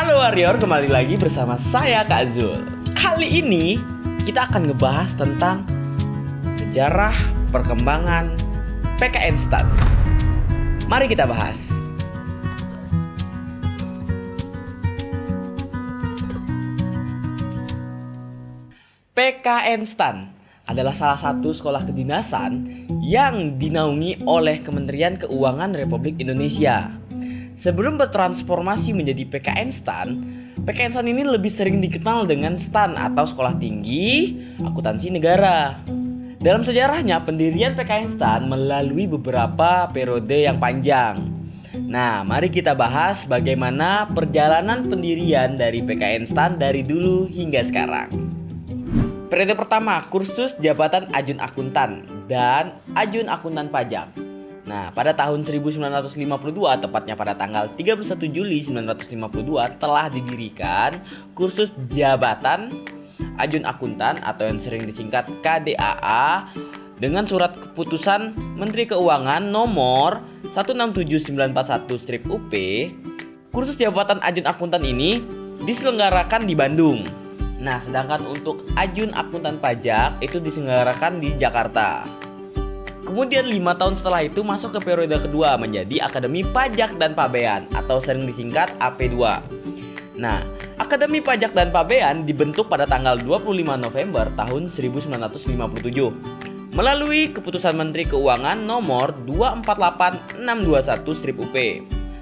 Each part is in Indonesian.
Halo Warrior, kembali lagi bersama saya Kak Zul. Kali ini kita akan ngebahas tentang sejarah perkembangan PKN STAN. Mari kita bahas. PKN STAN adalah salah satu sekolah kedinasan yang dinaungi oleh Kementerian Keuangan Republik Indonesia. Sebelum bertransformasi menjadi PKN STAN, PKN STAN ini lebih sering dikenal dengan STAN atau Sekolah Tinggi Akuntansi Negara. Dalam sejarahnya, pendirian PKN STAN melalui beberapa periode yang panjang. Nah, mari kita bahas bagaimana perjalanan pendirian dari PKN STAN dari dulu hingga sekarang. Periode pertama, kursus jabatan Ajun Akuntan dan Ajun Akuntan Pajak. Nah, pada tahun 1952, tepatnya pada tanggal 31 Juli 1952, telah didirikan kursus jabatan Ajun Akuntan atau yang sering disingkat KDAA dengan surat keputusan Menteri Keuangan nomor 167941-UP. Kursus jabatan Ajun Akuntan ini diselenggarakan di Bandung. Nah, sedangkan untuk Ajun Akuntan Pajak itu diselenggarakan di Jakarta. Kemudian 5 tahun setelah itu masuk ke periode kedua menjadi Akademi Pajak dan Pabean atau sering disingkat AP2. Nah, Akademi Pajak dan Pabean dibentuk pada tanggal 25 November tahun 1957 melalui keputusan Menteri Keuangan nomor 248621-UP.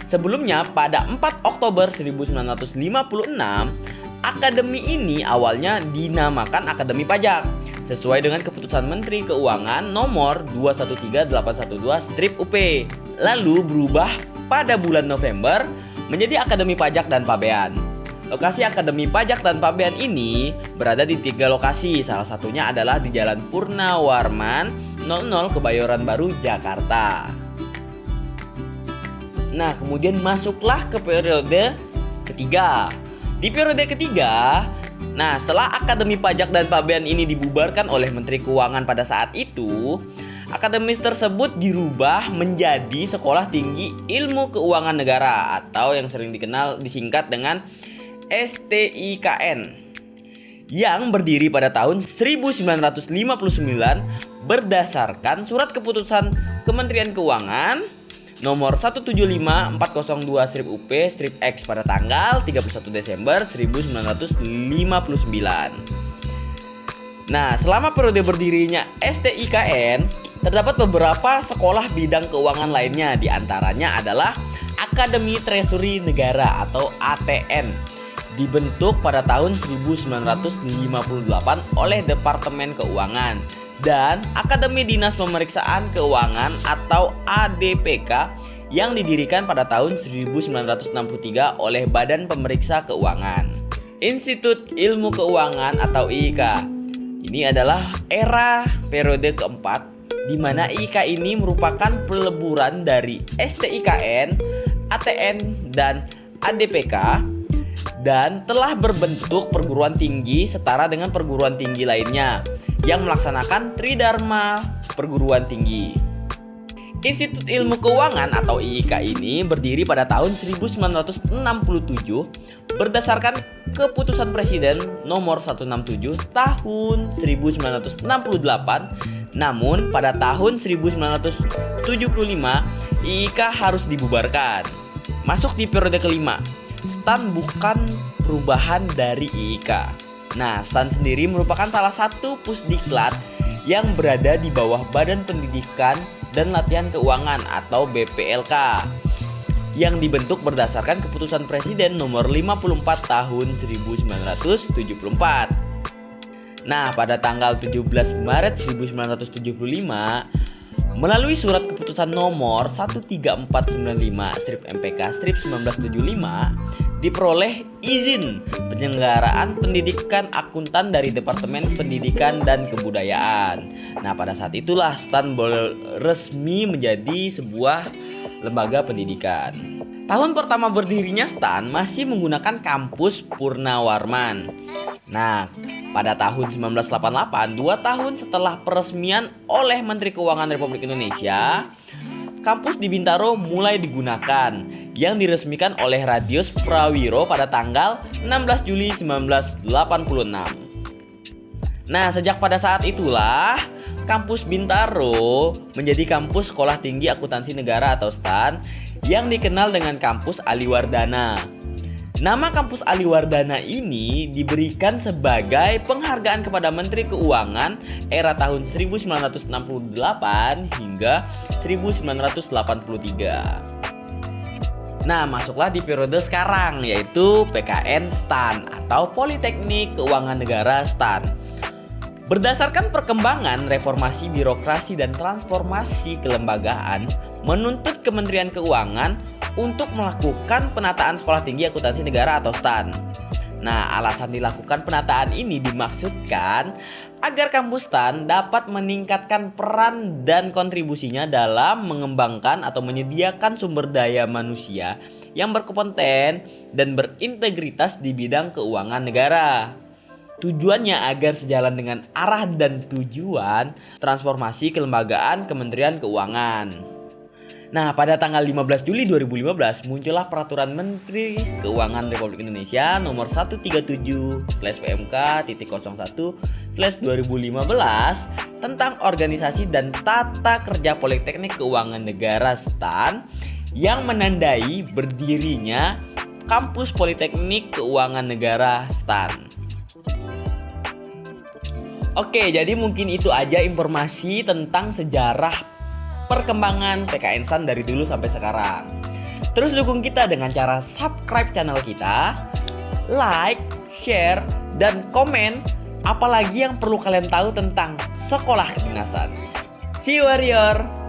Sebelumnya pada 4 Oktober 1956, akademi ini awalnya dinamakan Akademi Pajak sesuai dengan keputusan Menteri Keuangan nomor 213812-UP. Lalu berubah pada bulan November menjadi Akademi Pajak dan Pabean. Lokasi Akademi Pajak dan Pabean ini berada di 3 lokasi. Salah satunya adalah di Jalan Purnawarman 00 Kebayoran Baru, Jakarta. Nah, kemudian masuklah ke periode ketiga. Di periode ketiga, setelah Akademi Pajak dan Pabean ini dibubarkan oleh Menteri Keuangan pada saat itu, akademi tersebut dirubah menjadi Sekolah Tinggi Ilmu Keuangan Negara atau yang sering disingkat dengan STIKN, yang berdiri pada tahun 1959 berdasarkan surat keputusan Kementerian Keuangan nomor 175402-UP-X pada tanggal 31 Desember 1959. Nah, selama periode berdirinya STIKN, terdapat beberapa sekolah bidang keuangan lainnya. Di antaranya adalah Akademi Treasury Negara atau ATN, dibentuk pada tahun 1958 oleh Departemen Keuangan, dan Akademi Dinas Pemeriksaan Keuangan atau ADPK yang didirikan pada tahun 1963 oleh Badan Pemeriksa Keuangan. Institut Ilmu Keuangan atau IIK. Ini adalah era periode keempat di mana IIK ini merupakan peleburan dari STIKN, ATN, dan ADPK dan telah berbentuk perguruan tinggi setara dengan perguruan tinggi lainnya yang melaksanakan Tridharma Perguruan Tinggi. Institut Ilmu Keuangan atau IIK ini berdiri pada tahun 1967 berdasarkan keputusan Presiden nomor 167 tahun 1968. Namun pada tahun 1975 IIK harus dibubarkan. Masuk di periode kelima, STAN bukan perubahan dari IIK. Nah, STAN sendiri merupakan salah satu pusdiklat yang berada di bawah Badan Pendidikan dan Latihan Keuangan atau BPLK yang dibentuk berdasarkan keputusan Presiden nomor 54 tahun 1974. Nah, pada tanggal 17 Maret 1975 melalui surat keputusan nomor 13495-MPK-1975 diperoleh izin penyelenggaraan pendidikan akuntan dari Departemen Pendidikan dan Kebudayaan. Nah, pada saat itulah STAN resmi menjadi sebuah lembaga pendidikan. Tahun pertama berdirinya STAN masih menggunakan kampus Purnawarman. Nah, pada tahun 1988, 2 tahun setelah peresmian oleh Menteri Keuangan Republik Indonesia, kampus di Bintaro mulai digunakan, yang diresmikan oleh Radius Prawiro pada tanggal 16 Juli 1986. Nah, sejak pada saat itulah kampus Bintaro menjadi kampus Sekolah Tinggi Akuntansi Negara atau STAN yang dikenal dengan kampus Aliwardana. Nama kampus Aliwardana ini diberikan sebagai penghargaan kepada Menteri Keuangan era tahun 1968 hingga 1983. Nah, masuklah di periode sekarang, yaitu PKN STAN atau Politeknik Keuangan Negara STAN. Berdasarkan perkembangan reformasi birokrasi dan transformasi kelembagaan, menuntut Kementerian Keuangan untuk melakukan penataan Sekolah Tinggi Akuntansi Negara atau STAN. Nah, alasan dilakukan penataan ini dimaksudkan agar kampus STAN dapat meningkatkan peran dan kontribusinya dalam mengembangkan atau menyediakan sumber daya manusia yang berkompeten dan berintegritas di bidang keuangan negara. Tujuannya agar sejalan dengan arah dan tujuan transformasi kelembagaan Kementerian Keuangan. Nah, pada tanggal 15 Juli 2015 muncullah Peraturan Menteri Keuangan Republik Indonesia nomor 137/PMK.01/2015 tentang organisasi dan tata kerja Politeknik Keuangan Negara STAN yang menandai berdirinya Kampus Politeknik Keuangan Negara STAN. Oke, jadi mungkin itu aja informasi tentang sejarah perkembangan PKN STAN dari dulu sampai sekarang. Terus dukung kita dengan cara subscribe channel kita, like, share, dan komen apalagi yang perlu kalian tahu tentang sekolah kedinasan. See you warrior!